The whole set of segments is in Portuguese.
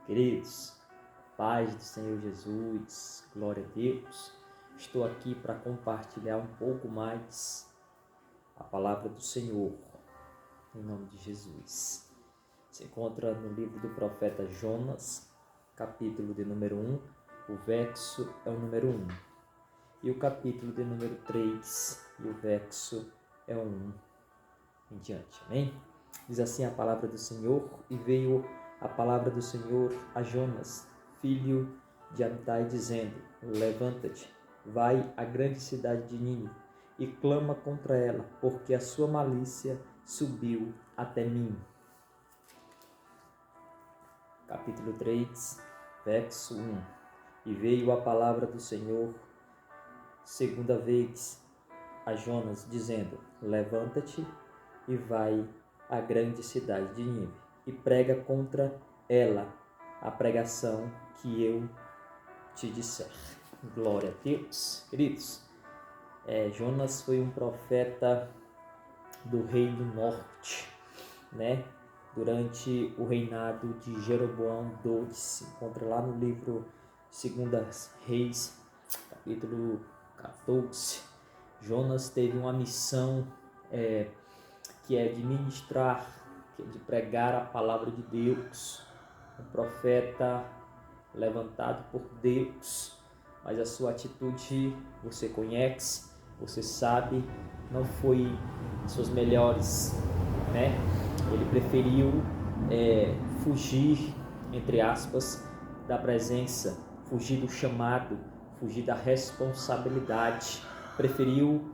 Queridos, paz do Senhor Jesus, glória a Deus. Estou aqui para compartilhar um pouco mais a palavra do Senhor, em nome de Jesus. Se encontra no livro do profeta Jonas, capítulo de número 1, o verso é o número 1. E o capítulo de número 3, e o verso é o 1 em diante. Amém? Diz assim a palavra do Senhor: e veio a palavra do Senhor a Jonas, filho de Amitai, dizendo: levanta-te, vai à grande cidade de Nínive e clama contra ela, porque a sua malícia subiu até mim. Capítulo 3, verso 1. E veio a palavra do Senhor segunda vez a Jonas, dizendo: levanta-te e vai à grande cidade de Nínive e prega contra ela a pregação que eu te disser. Glória a Deus. Queridos, Jonas foi um profeta do Reino Norte, né? Durante o reinado de Jeroboão II, se encontra lá no livro 2 Reis, capítulo 14. Jonas teve uma missão que é de ministrar, que é de pregar a palavra de Deus, um profeta levantado por Deus, mas a sua atitude você conhece, você sabe, não foi suas melhores, né? Ele preferiu fugir, entre aspas, da presença, fugir do chamado, fugir da responsabilidade, preferiu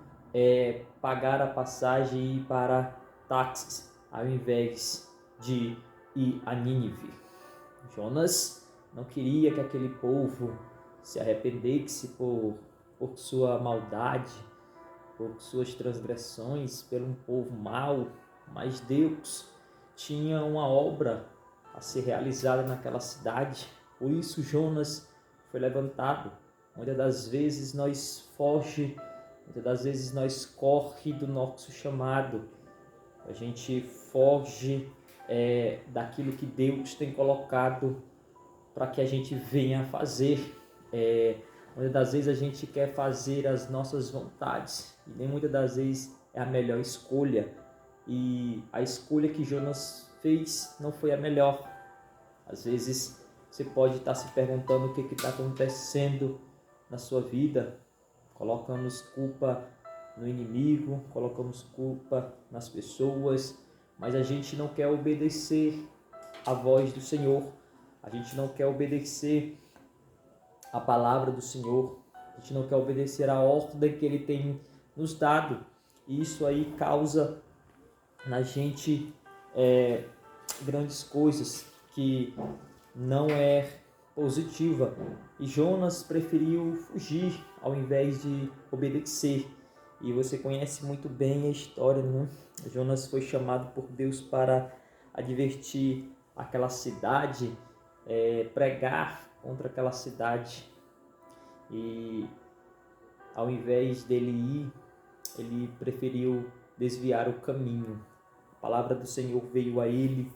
pagar a passagem e ir para Táxis, ao invés de ir a Nínive. Jonas não queria que aquele povo se arrependesse por sua maldade, por suas transgressões, pelo um povo mau, mas Deus tinha uma obra a ser realizada naquela cidade. Por isso Jonas foi levantado. Muitas das vezes nós foge, muitas das vezes nós corre do nosso chamado. A gente foge daquilo que Deus tem colocado para que a gente venha fazer. Muitas das vezes a gente quer fazer as nossas vontades e nem muitas das vezes é a melhor escolha. E a escolha que Jonas fez não foi a melhor. Às vezes você pode estar se perguntando o que está acontecendo na sua vida. Colocamos culpa no inimigo, colocamos culpa nas pessoas, mas a gente não quer obedecer a voz do Senhor, a gente não quer obedecer a palavra do Senhor, a gente não quer obedecer a ordem que Ele tem nos dado, e isso aí causa na gente grandes coisas que não é positiva. E Jonas preferiu fugir ao invés de obedecer. E você conhece muito bem a história, né? Jonas foi chamado por Deus para advertir aquela cidade, pregar contra aquela cidade. E ao invés dele ir, ele preferiu desviar o caminho. A palavra do Senhor veio a ele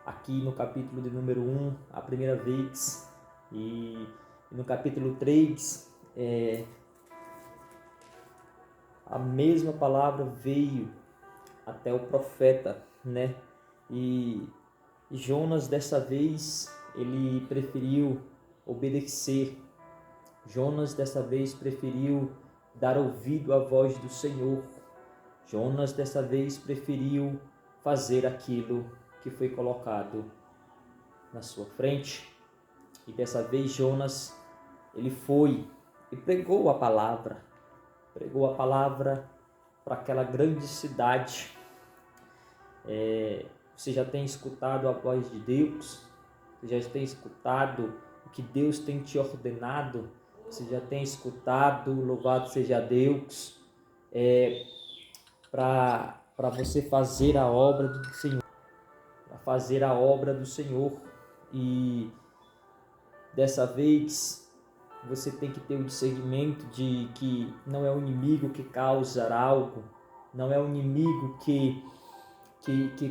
aqui no capítulo de número 1, a primeira vez, e no capítulo 3, a mesma palavra veio até o profeta, né? E Jonas, dessa vez, ele preferiu obedecer. Jonas, dessa vez, preferiu dar ouvido à voz do Senhor. Jonas, dessa vez, preferiu fazer aquilo que foi colocado na sua frente. E dessa vez Jonas, ele foi e pregou a palavra para aquela grande cidade. Você já tem escutado a voz de Deus? Você já tem escutado o que Deus tem te ordenado? Você já tem escutado, louvado seja Deus, para você fazer a obra do Senhor, para fazer a obra do Senhor. E dessa vez você tem que ter o discernimento de que não é o inimigo que causa algo, não é o inimigo que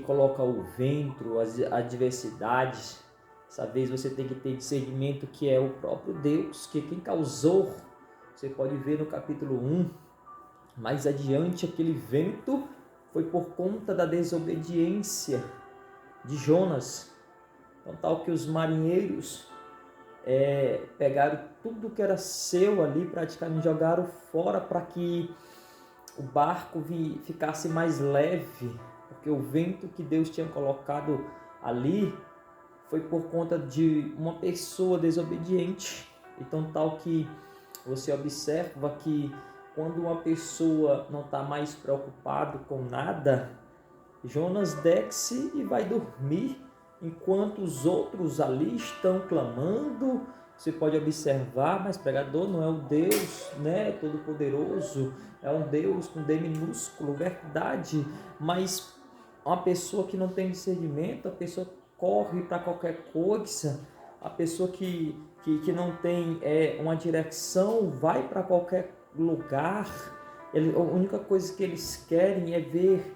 coloca o vento, as adversidades. Dessa vez você tem que ter discernimento que é o próprio Deus, que quem causou, você pode ver no capítulo 1, mais adiante, aquele vento foi por conta da desobediência de Jonas. Então, tal que os marinheiros pegaram tudo que era seu ali, praticamente jogaram fora para que o barco ficasse mais leve, porque o vento que Deus tinha colocado ali foi por conta de uma pessoa desobediente. Então, tal que você observa que quando uma pessoa não está mais preocupado com nada, Jonas desce e vai dormir, enquanto os outros ali estão clamando. Você pode observar, mas pregador não é o Deus, né, todo-poderoso, é um Deus com D minúsculo, verdade, mas uma pessoa que não tem discernimento, a pessoa corre para qualquer coisa, a pessoa que não tem uma direção, vai para qualquer lugar. A única coisa que eles querem é ver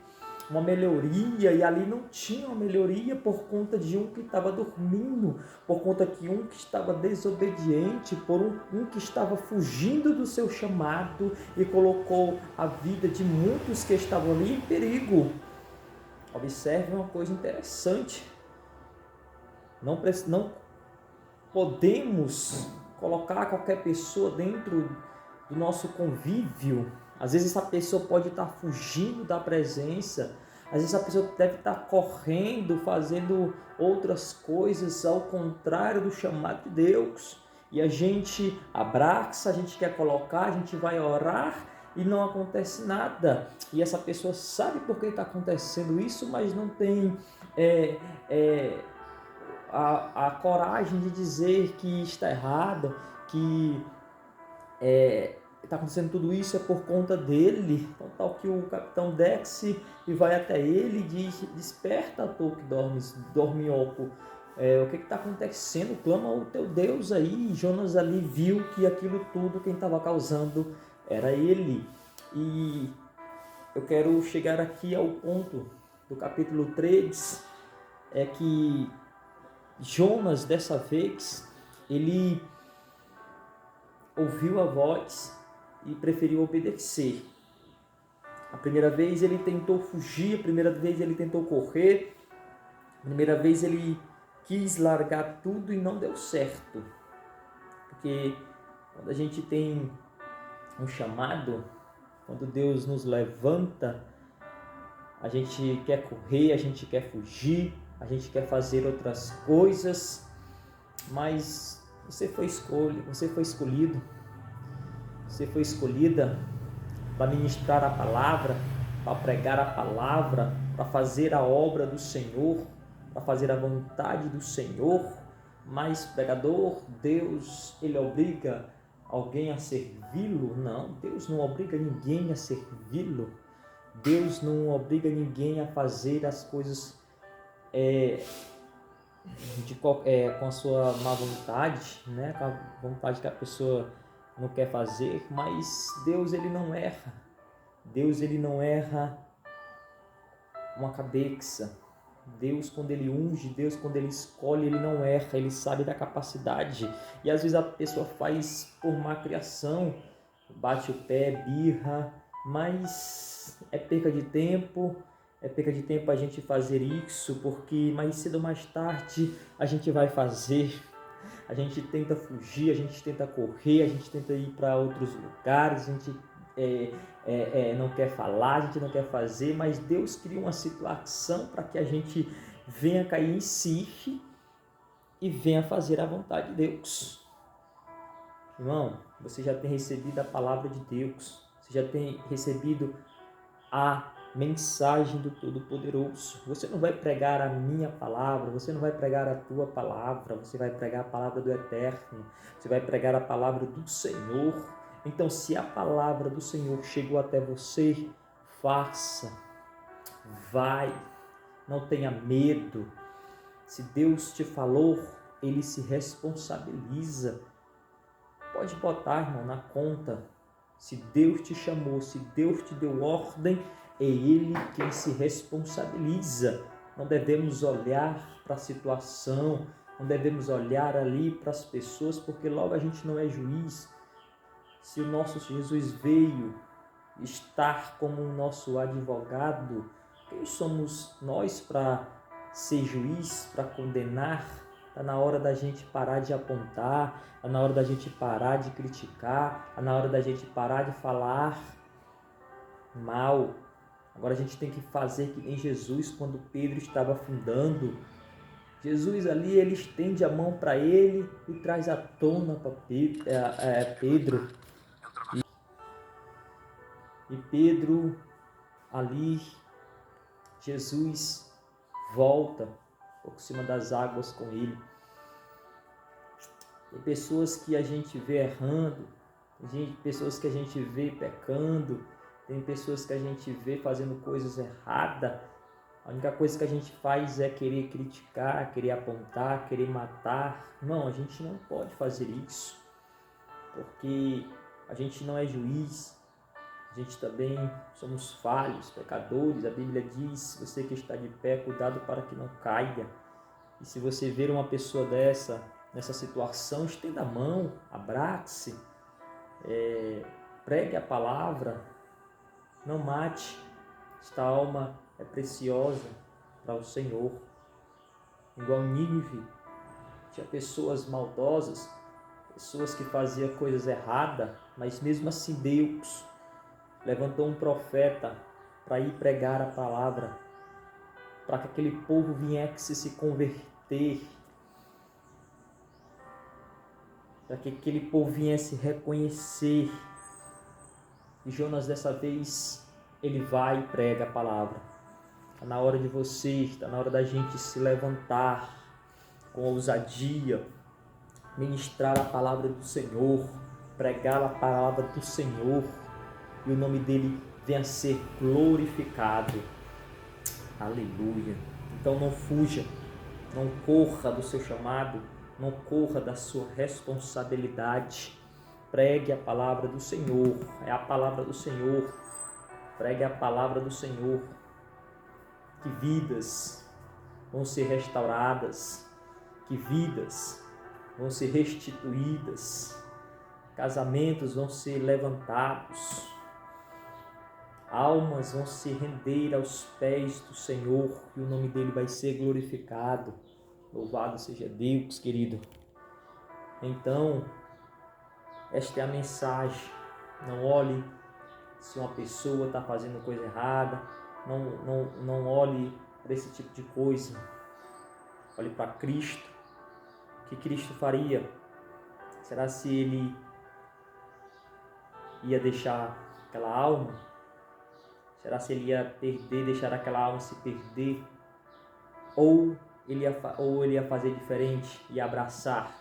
uma melhoria, e ali não tinha uma melhoria por conta de um que estava dormindo, por conta que um que estava desobediente, por um que estava fugindo do seu chamado e colocou a vida de muitos que estavam ali em perigo. Observe uma coisa interessante, não podemos colocar qualquer pessoa dentro do nosso convívio. Às vezes essa pessoa pode estar fugindo da presença, às vezes a pessoa deve estar correndo, fazendo outras coisas ao contrário do chamado de Deus. E a gente abraça, a gente quer colocar, a gente vai orar e não acontece nada. E essa pessoa sabe por que está acontecendo isso, mas não tem a coragem de dizer que está errado, que está acontecendo tudo isso é por conta dele. Então, tal que o capitão desce e vai até ele e diz: desperta, tu que dorminhoco, o que está acontecendo? Clama o teu Deus aí. E Jonas ali viu que aquilo tudo, quem estava causando era ele. E eu quero chegar aqui ao ponto do capítulo 3, é que Jonas, dessa vez, ele ouviu a voz e preferiu obedecer. A primeira vez ele tentou fugir, a primeira vez ele tentou correr, a primeira vez ele quis largar tudo e não deu certo. Porque quando a gente tem um chamado, quando Deus nos levanta, a gente quer correr, a gente quer fugir, a gente quer fazer outras coisas, mas você foi escolhido, você foi escolhida para ministrar a palavra, para pregar a palavra, para fazer a obra do Senhor, para fazer a vontade do Senhor. Mas, pregador, Deus, ele obriga alguém a servi-lo? Não, Deus não obriga ninguém a servi-lo. Deus não obriga ninguém a fazer as coisas com a sua má vontade, né? Com a vontade que a pessoa não quer fazer, mas Deus, ele não erra. Deus, ele não erra uma cabeça. Deus, quando ele unge, Deus, quando ele escolhe, ele não erra, ele sabe da capacidade. E às vezes a pessoa faz por má criação, bate o pé, birra, mas é perca de tempo. É perca de tempo a gente fazer isso, porque mais cedo ou mais tarde a gente vai fazer. A gente tenta fugir, a gente tenta correr, a gente tenta ir para outros lugares, a gente não quer falar, a gente não quer fazer, mas Deus cria uma situação para que a gente venha cair em si e venha fazer a vontade de Deus. Irmão, você já tem recebido a palavra de Deus, você já tem recebido a mensagem do Todo-Poderoso. Você não vai pregar a minha palavra, você não vai pregar a tua palavra, você vai pregar a palavra do Eterno, você vai pregar a palavra do Senhor. Então, se a palavra do Senhor chegou até você, faça, vai, não tenha medo. Se Deus te falou, ele se responsabiliza. Pode botar, irmão, na conta. Se Deus te chamou, se Deus te deu ordem, é Ele quem se responsabiliza. Não devemos olhar para a situação não devemos olhar ali para as pessoas, porque logo a gente não é juiz. Se o nosso Jesus veio estar como o nosso advogado, quem somos nós para ser juiz, para condenar? Está na hora da gente parar de apontar, está na hora da gente parar de criticar, está na hora da gente parar de falar mal. Agora a gente tem que fazer que nem Jesus, quando Pedro estava afundando. Jesus ali, ele estende a mão para ele e traz à tona para Pedro. E Pedro ali, Jesus volta por cima das águas com ele. Tem pessoas que a gente vê errando, tem pessoas que a gente vê pecando, tem pessoas que a gente vê fazendo coisas erradas. A única coisa que a gente faz é querer criticar, querer apontar, querer matar. Não, a gente não pode fazer isso, porque a gente não é juiz. A gente também somos falhos, pecadores. A Bíblia diz, você que está de pé, cuidado para que não caia. E se você ver uma pessoa nessa situação, estenda a mão, abrace, pregue a palavra, não mate. Esta alma é preciosa para o Senhor. Igual Nínive, tinha pessoas maldosas, pessoas que faziam coisas erradas, mas mesmo assim Deus levantou um profeta para ir pregar a palavra, para que aquele povo viesse se converter, para que aquele povo viesse reconhecer. E Jonas, dessa vez, ele vai e prega a palavra. Está na hora de você, está na hora da gente se levantar com ousadia, ministrar a palavra do Senhor, pregar a palavra do Senhor, e o nome dele venha a ser glorificado. Aleluia. Então não fuja, não corra do seu chamado, não corra da sua responsabilidade. Pregue a palavra do Senhor, é a palavra do Senhor. Pregue a palavra do Senhor, que vidas vão ser restauradas, que vidas vão ser restituídas, casamentos vão ser levantados, almas vão se render aos pés do Senhor e o nome dele vai ser glorificado. Louvado seja Deus, querido. Então, esta é a mensagem. Não olhe se uma pessoa está fazendo coisa errada. Não olhe para esse tipo de coisa. Olhe para Cristo. O que Cristo faria? Será se ele ia deixar aquela alma? Será se ele ia deixar aquela alma se perder? Ou ele ia fazer diferente e abraçar?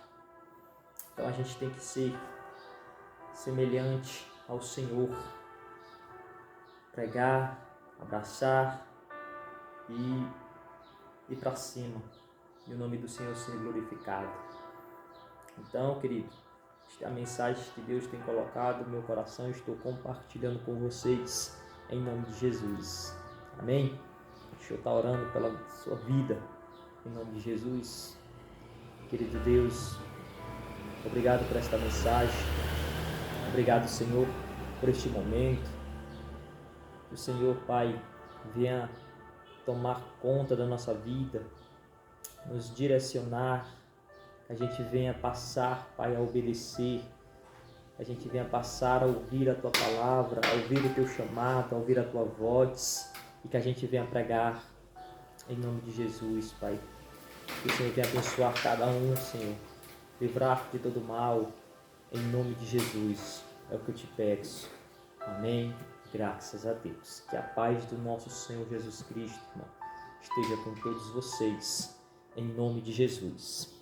Então a gente tem que ser semelhante ao Senhor. Pregar, abraçar e ir para cima. E o nome do Senhor ser glorificado. Então, querido, esta é a mensagem que Deus tem colocado no meu coração. Estou compartilhando com vocês em nome de Jesus. Amém? Deixa eu estar orando pela sua vida em nome de Jesus. Querido Deus, obrigado por esta mensagem. Obrigado, Senhor, por este momento. Que o Senhor, Pai, venha tomar conta da nossa vida, nos direcionar, que a gente venha passar, Pai, a obedecer, que a gente venha passar a ouvir a Tua palavra, a ouvir o Teu chamado, a ouvir a Tua voz, e que a gente venha pregar em nome de Jesus, Pai. Que o Senhor venha abençoar cada um, Senhor, livrar de todo mal, em nome de Jesus. É o que eu te peço. Amém. Graças a Deus. Que a paz do nosso Senhor Jesus Cristo, irmão, esteja com todos vocês, em nome de Jesus.